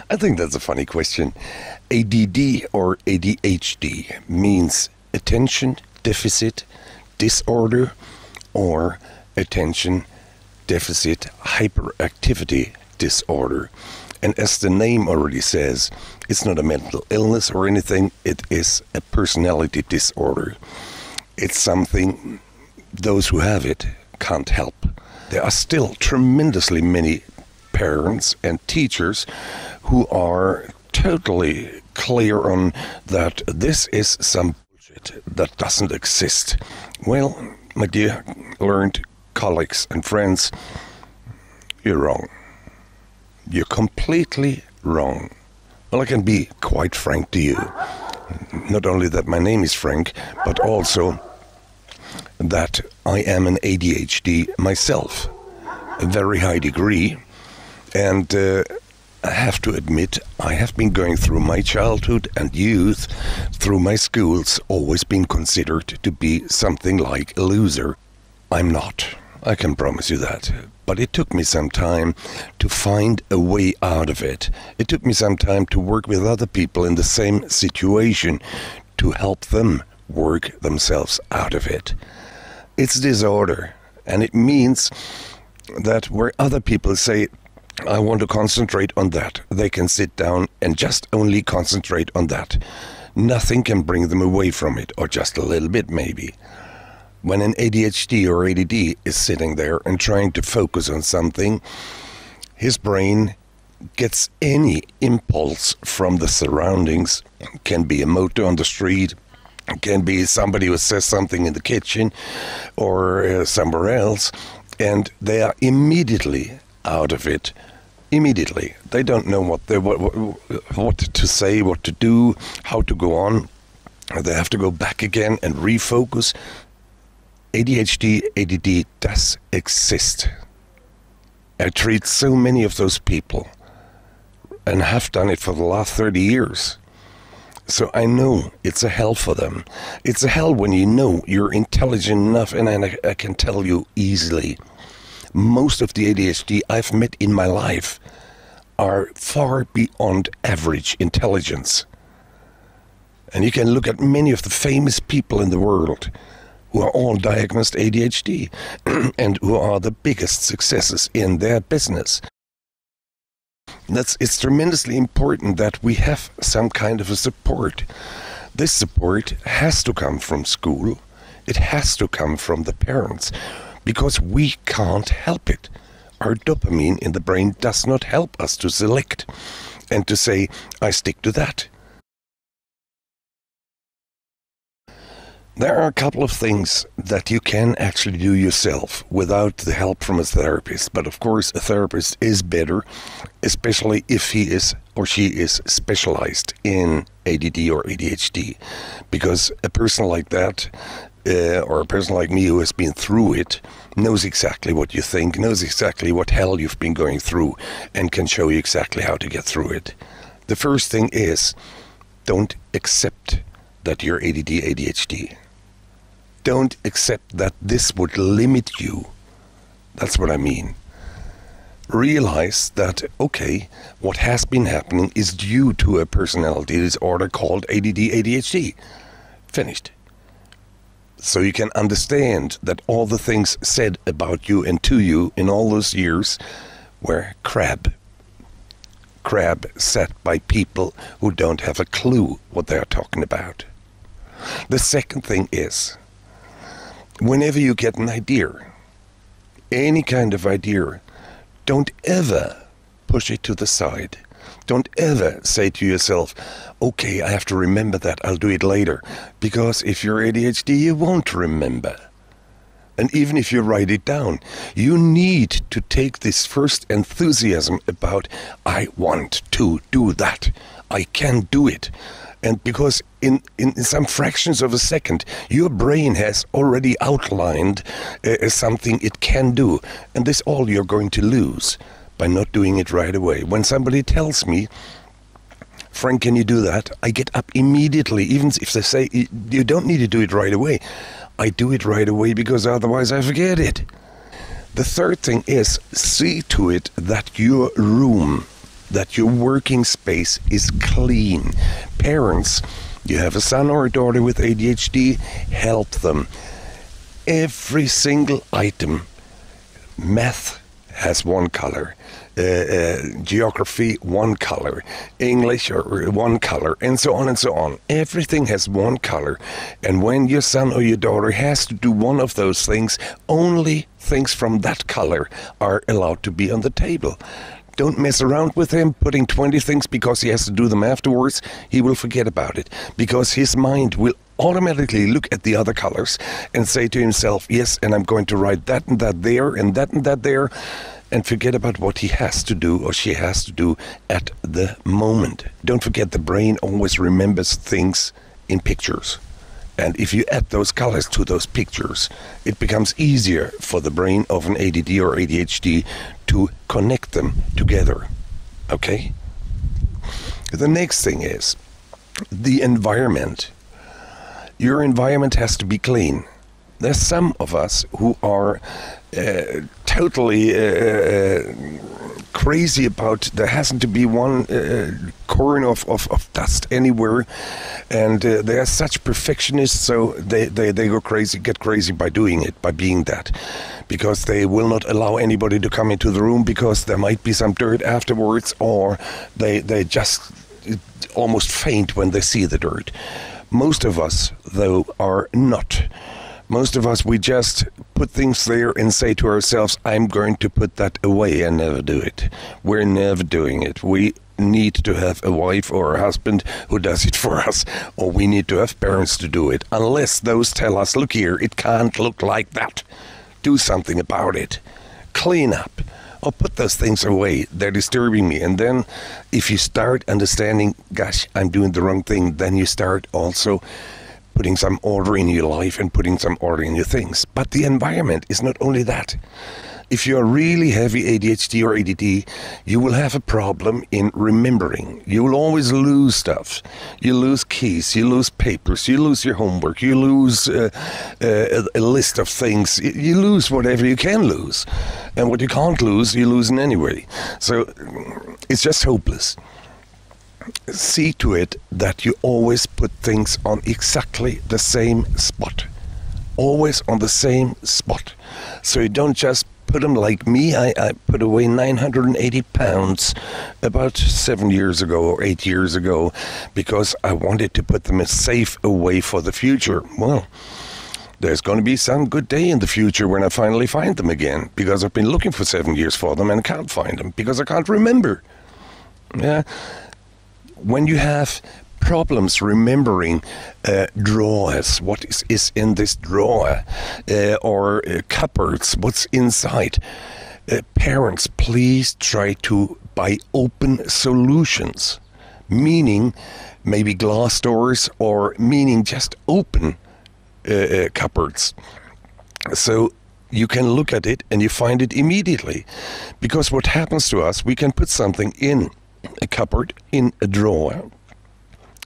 I think that's a funny question. ADD or ADHD means attention deficit disorder or attention deficit hyperactivity disorder. And as the name already says, it's not a mental illness or anything, it is a personality disorder. It's something those who have it can't help. There are still tremendously many parents and teachers who are totally clear on that this is some bullshit that doesn't exist. Well, my dear learned colleagues and friends, you're wrong. You're completely wrong. Well, I can be quite frank to you. Not only that my name is Frank, but also that I am an ADHD myself, a very high degree. And I have to admit, I have been going through my childhood and youth, through my schools, always been considered to be something like a loser. I'm not. I can promise you that. But it took me some time to find a way out of it. It took me some time to work with other people in the same situation to help them work themselves out of it. It's disorder, and it means that where other people say, I want to concentrate on that, they can sit down and just only concentrate on that. Nothing can bring them away from it, or just a little bit maybe. When an ADHD or ADD is sitting there and trying to focus on something, his brain gets any impulse from the surroundings. It can be a motor on the street, it can be somebody who says something in the kitchen or somewhere else, and they are immediately out of it. Immediately. They don't know what to say, what to do, how to go on. They have to go back again and refocus. ADHD, ADD does exist. I treat so many of those people and have done it for the last 30 years. So I know it's a hell for them. It's a hell when you know you're intelligent enough, and I can tell you easily, most of the ADHD I've met in my life are far beyond average intelligence. And you can look at many of the famous people in the world who are all diagnosed ADHD and who are the biggest successes in their business. It's tremendously important that we have some kind of a support. This support has to come from school. It has to come from the parents, because we can't help it. Our dopamine in the brain does not help us to select and to say, I stick to that. There are a couple of things that you can actually do yourself without the help from a therapist. But of course, a therapist is better, especially if he is or she is specialized in ADD or ADHD. Because a person like that, or a person like me who has been through it, knows exactly what you think, knows exactly what hell you've been going through, and can show you exactly how to get through it. The first thing is, don't accept that you're ADD, ADHD. Don't accept that this would limit you. That's what I mean. Realize that, okay, what has been happening is due to a personality disorder called ADD, ADHD. Finished. So you can understand that all the things said about you and to you in all those years were crap. Crap said by people who don't have a clue what they're talking about. The second thing is, whenever you get an idea, any kind of idea, don't ever push it to the side. Don't ever say to yourself, okay, I have to remember that, I'll do it later. Because if you're ADHD, you won't remember. And even if you write it down, you need to take this first enthusiasm about, I want to do that. I can do it. And because in some fractions of a second, your brain has already outlined something it can do. And this all you're going to lose by not doing it right away. When somebody tells me, Frank, can you do that? I get up immediately, even if they say, you don't need to do it right away. I do it right away because otherwise I forget it. The third thing is see to it that your room, that your working space is clean. Parents, you have a son or a daughter with ADHD, help them. Every single item, math has one color, geography one color, English or one color, and so on and so on. Everything has one color, and when your son or your daughter has to do one of those things, only things from that color are allowed to be on the table. Don't mess around with him putting 20 things because he has to do them afterwards. He will forget about it because his mind will automatically look at the other colors and say to himself, yes, and I'm going to write that and that there and that there, and forget about what he has to do or she has to do at the moment. Don't forget, the brain always remembers things in pictures. And if you add those colors to those pictures, it becomes easier for the brain of an ADD or ADHD to connect them together. Okay? The next thing is the environment. Your environment has to be clean. There's some of us who are totally crazy about there hasn't to be one corner of dust anywhere, and they are such perfectionists, so they go crazy, get crazy by doing it, by being that, because they will not allow anybody to come into the room because there might be some dirt afterwards, or they just almost faint when they see the dirt. Most of us, though, are not. Most of us, we just put things there and say to ourselves, I'm going to put that away and never do it. We're never doing it. We need to have a wife or a husband who does it for us, or we need to have parents to do it, unless those tell us, look here, it can't look like that. Do something about it. Clean up. Or put those things away. They're disturbing me. And then if you start understanding, gosh, I'm doing the wrong thing, then you start also putting some order in your life and putting some order in your things. But the environment is not only that. If you're really heavy ADHD or ADD, you will have a problem in remembering. You will always lose stuff. You lose keys, you lose papers, you lose your homework, you lose a list of things. You lose whatever you can lose. And what you can't lose, you lose in anyway. So it's just hopeless. See to it that you always put things on exactly the same spot. Always on the same spot. So you don't just put them like me. I put away 980 pounds about 7 years ago or 8 years ago because I wanted to put them as safe away for the future. Well, there's going to be some good day in the future when I finally find them again, because I've been looking for 7 years for them and I can't find them because I can't remember. Yeah. When you have problems remembering drawers, what is in this drawer, or cupboards, what's inside, parents, please try to buy open solutions, meaning maybe glass doors, or meaning just open cupboards. So you can look at it and you find it immediately. Because what happens to us, we can put something in a cupboard, in a drawer,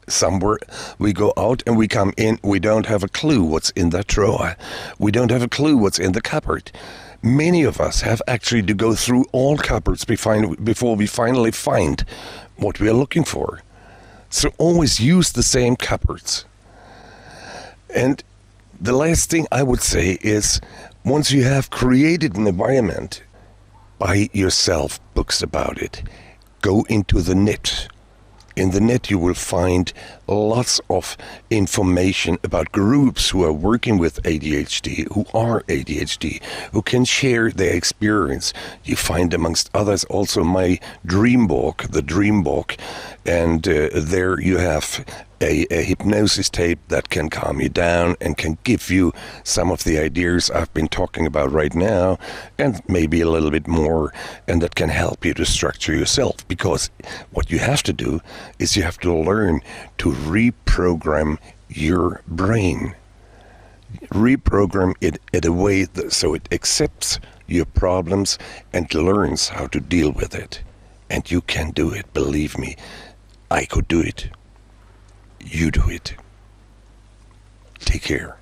somewhere, we go out and we come in, we don't have a clue what's in that drawer. We don't have a clue what's in the cupboard. Many of us have actually to go through all cupboards before we finally find what we are looking for. So always use the same cupboards. And the last thing I would say is, once you have created an environment, buy yourself books about it. Go into the net. In the net you will find lots of information about groups who are working with ADHD, who are ADHD, who can share their experience. You find amongst others also my dream book, the dream book, and there you have a hypnosis tape that can calm you down and can give you some of the ideas I've been talking about right now, and maybe a little bit more, and that can help you to structure yourself. Because what you have to do is you have to learn to reprogram your brain. Reprogram it in a way so it accepts your problems and learns how to deal with it. And you can do it, believe me. I could do it. You do it. Take care.